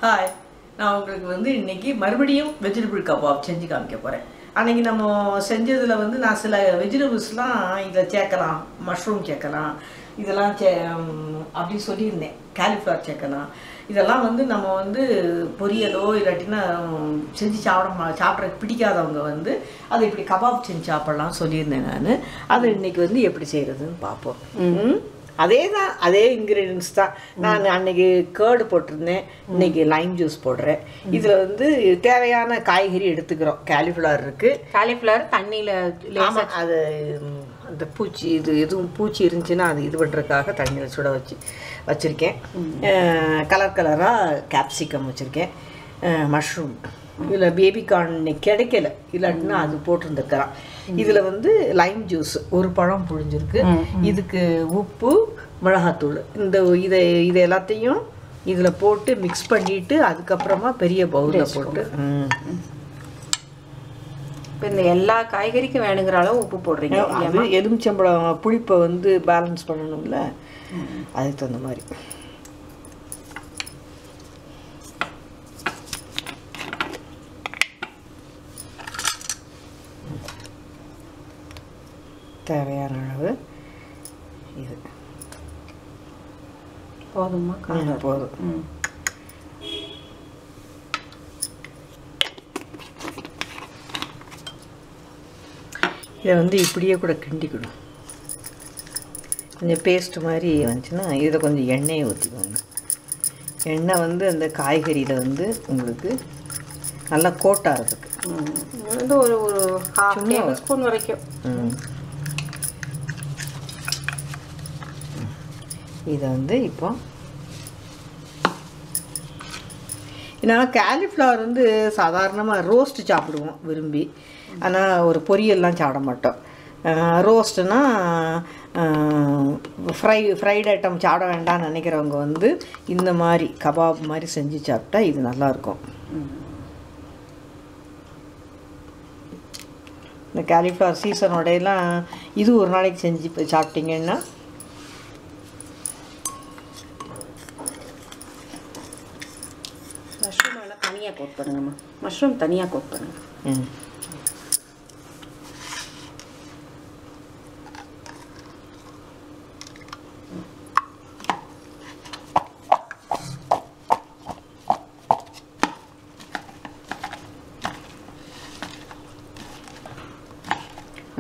Hi, நான் உங்களுக்கு வந்து இன்னைக்கு மறுபடியும் வெஜிடபிள் கபாப் செஞ்சு காமிக்க போகிறேன். அன்னைக்கு நம்ம செஞ்சதில் வந்து நான் சில வெஜிடபிள்ஸ்லாம் இதில் சேர்க்கலாம், மஷ்ரூம் சேர்க்கலாம், இதெல்லாம் அப்படி சொல்லியிருந்தேன். காலிஃப்ளவர் சேர்க்கலாம். இதெல்லாம் வந்து நம்ம வந்து பொரியலோ இல்லாட்டினா செஞ்சு சாப்பிட்றதுக்கு பிடிக்காதவங்க வந்து அதை இப்படி கபாப் செஞ்சு சாப்பிட்லாம் சொல்லியிருந்தேன். நான் அதை இன்னைக்கு வந்து எப்படி செய்கிறதுன்னு பார்ப்போம். அதே தான், அதே இன்க்ரீடியன்ஸ் தான். நான் அன்னைக்கு கேர்டு போட்டிருந்தேன், இன்னைக்கு லைம் ஜூஸ் போடுறேன். இதில் வந்து தேவையான காய்கறி எடுத்துக்கிறோம். காலிஃப்ளவர் இருக்குது. காலிஃப்ளவர் தண்ணியில் அது அந்த பூச்சி எதுவும் பூச்சி இருந்துச்சுன்னா அது இது பண்ணுறதுக்காக தண்ணியில் சுட வச்சுருக்கேன். கலர் கலராக கேப்சிகம் வச்சுருக்கேன். மஷ்ரூம், இதில் பேபிகார்ன் கிடைக்கல, இல்லாட்டினா அது போட்டிருந்துருக்கலாம். இதில் வந்து லைம் ஜூஸ் ஒரு பழம் புழிஞ்சிருக்கு. இதுக்கு உப்பு, மிளகாத்தூள், இதை எல்லாத்தையும் இதில் போட்டு மிக்ஸ் பண்ணிட்டு அதுக்கப்புறமா பெரிய பவுலில் போட்டு இப்போ இந்த எல்லா காய்கறிக்கும் வேணுங்கிற அளவு உப்பு போடுறீங்க. அது எலுமிச்சம்பழம் புளிப்பை வந்து பேலன்ஸ் பண்ணணும்ல, அதுக்கு தகுந்த மாதிரி. தேவையான அளவு இது போதுமா? போதும். இதை வந்து இப்படியே கூட கிண்டிக்கணும். கொஞ்சம் பேஸ்ட் மாதிரி வந்துச்சுன்னா இதில் கொஞ்சம் எண்ணெயை ஊற்றிக்கோங்க. எண்ணெய் வந்து அந்த காய்கறியில் வந்து உங்களுக்கு நல்லா கோட்டாகிறதுக்கு வந்து ஒரு 1/2 டேபிள் ஸ்பூன் வரைக்கும். இதை வந்து இப்போ ஏன்னா காலிஃப்ளவர் வந்து சாதாரணமாக ரோஸ்ட் சாப்பிடுவோம் விரும்பி, ஆனால் ஒரு பொரியல்லாம் சாப்பிட மாட்டோம். ரோஸ்ட்டுனா ஃப்ரைட் ஐட்டம் சாப்பிட வேண்டாம்னு நினைக்கிறவங்க வந்து இந்த மாதிரி கபாப் மாதிரி செஞ்சு சாப்பிட்டா இது நல்லாயிருக்கும். இந்த காலிஃப்ளவர் சீசனோடையெல்லாம் இது ஒரு நாளைக்கு செஞ்சு சாப்பிட்டீங்கன்னா மஷ்ரூம் எல்லாம் தனியாக கோட் பண்ணுங்கம்மா. மஷ்ரூம் தனியாக கோட் பண்ணுங்க.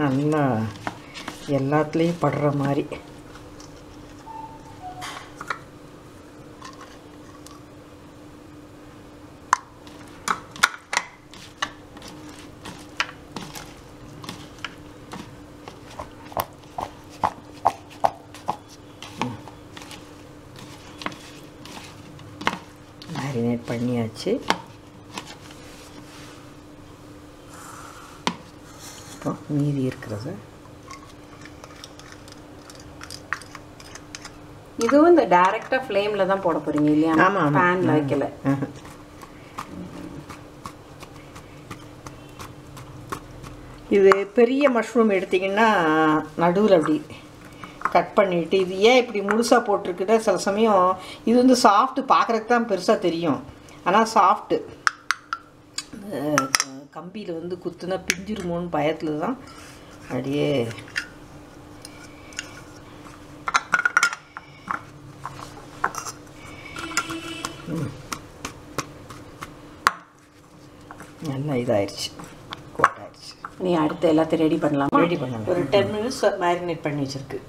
நல்லா எல்லாத்துலேயும் படுற மாதிரி. மேரினேட் பண்ணியாச்சு. இப்போ மீதி இருக்கிறது இதுவும் இந்த டைரக்டா ஃப்ளேம்ல தான் போட போறீங்க இல்லையா? ஆமாம், பேன்ல வைக்கல. இது பெரிய மஷ்ரூம் எடுத்திங்கன்னா நடுவில் அப்படி கட் பண்ணிவிட்டு, இது ஏன் இப்படி முழுசாக போட்டிருக்குன்னா சில சமயம் இது வந்து சாஃப்ட்டு பார்க்குறதுக்கு தான் பெருசாக தெரியும், ஆனால் சாஃப்ட்டு கம்பியில் வந்து குத்துனா பிஞ்சிருமோன்னு பயத்தில் தான் அப்படியே நல்லா இதாகிடுச்சு, கோட்டாயிடுச்சு. நீ அடுத்து எல்லாத்தையும் ரெடி பண்ணலாம். ஒரு 10 மினிட்ஸ் மேரினேட் பண்ணி வச்சுருக்கு.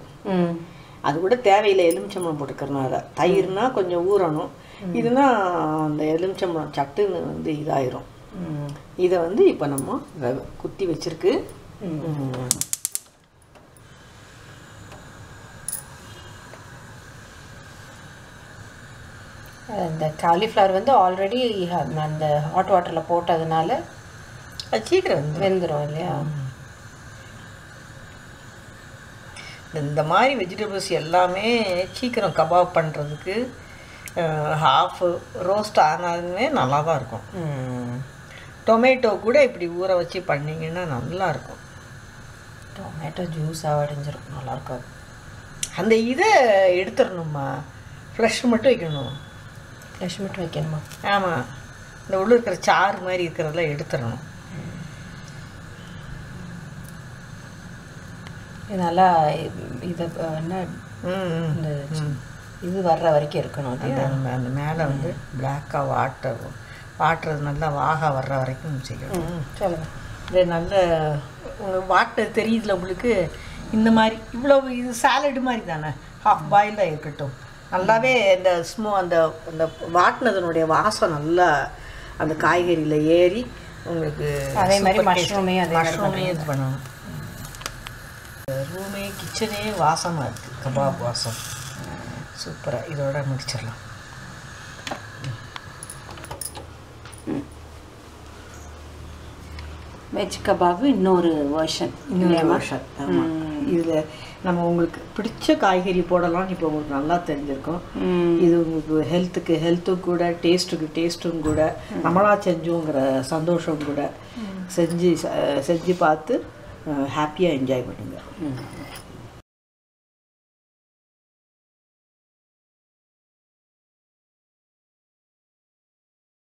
அது கூட தேவையில்லை, எலுமிச்சம்பழம் போட்டுக்கிறனால. தயிர்னா கொஞ்சம் ஊறணும், இதுனா அந்த எலுமிச்சம்பழம் சட்டுன்னு வந்து இதாயிரும். இதை வந்து இப்போ நம்ம குத்தி வச்சிருக்கு. இந்த காலிஃப்ளவர் வந்து ஆல்ரெடி அந்த ஹாட் வாட்டரில் போட்டதுனால அது சீக்கிரம் வெந்துடும் இல்லையா? இந்த மாதிரி வெஜிடபிள்ஸ் எல்லாமே சீக்கிரம் கபாப் பண்ணுறதுக்கு ஹாஃப் ரோஸ்ட் ஆனாலுமே நல்லா தான் இருக்கும். டொமேட்டோ கூட இப்படி ஊற வச்சு பண்ணிங்கன்னா நல்லாயிருக்கும். டொமேட்டோ ஜூஸாக அடைஞ்சிரும், நல்லாயிருக்காது. அந்த இதை எடுத்துடணுமா, ஃப்ளஷ் மட்டும் வைக்கணும். ஃப்ளஷ் மட்டும் வைக்கணுமா? ஆமாம், இந்த உள்ள இருக்கிற சாறு மாதிரி இருக்கிறதெல்லாம் எடுத்துடணும். இது நல்லா இதை என்ன இந்த இது வர்ற வரைக்கும் இருக்கணும். அந்த மேலே வந்து பிளாக்காக வாட்டுறது நல்லா வாகா வர்ற வரைக்கும் செய்யணும். சொல்லுங்கள். இது நல்ல வாட்டர் தெரியுதுல உங்களுக்கு. இந்த மாதிரி இவ்வளோ இது சாலடு மாதிரி தானே, ஹாஃப் பாயில்டாக இருக்கட்டும். நல்லாவே இந்த அந்த அந்த வாட்டினதனுடைய வாசம் நல்லா அந்த காய்கறியில் ஏறி உங்களுக்கு அதே மாதிரி மஷ்ரூமே இது பண்ணணும். ரூமே கிச்சனே வாசமாக இருக்குது, கபாப் வாசம். சூப்பராக இதோட முடிச்சிடலாம். வெஜ் கபாபு இன்னொரு வருஷன். ஆமாம், இதில் நம்ம உங்களுக்கு பிடிச்ச காய்கறி போடலாம்னு இப்போ உங்களுக்கு நல்லா தெரிஞ்சிருக்கும். இது உங்களுக்கு ஹெல்த்தும் கூட, டேஸ்ட்டும் கூட, நம்மளா செஞ்சோங்கிற சந்தோஷம் கூட. செஞ்சு பார்த்து ஹாப்பியாக என்ஜாய் பண்ணுங்கள்.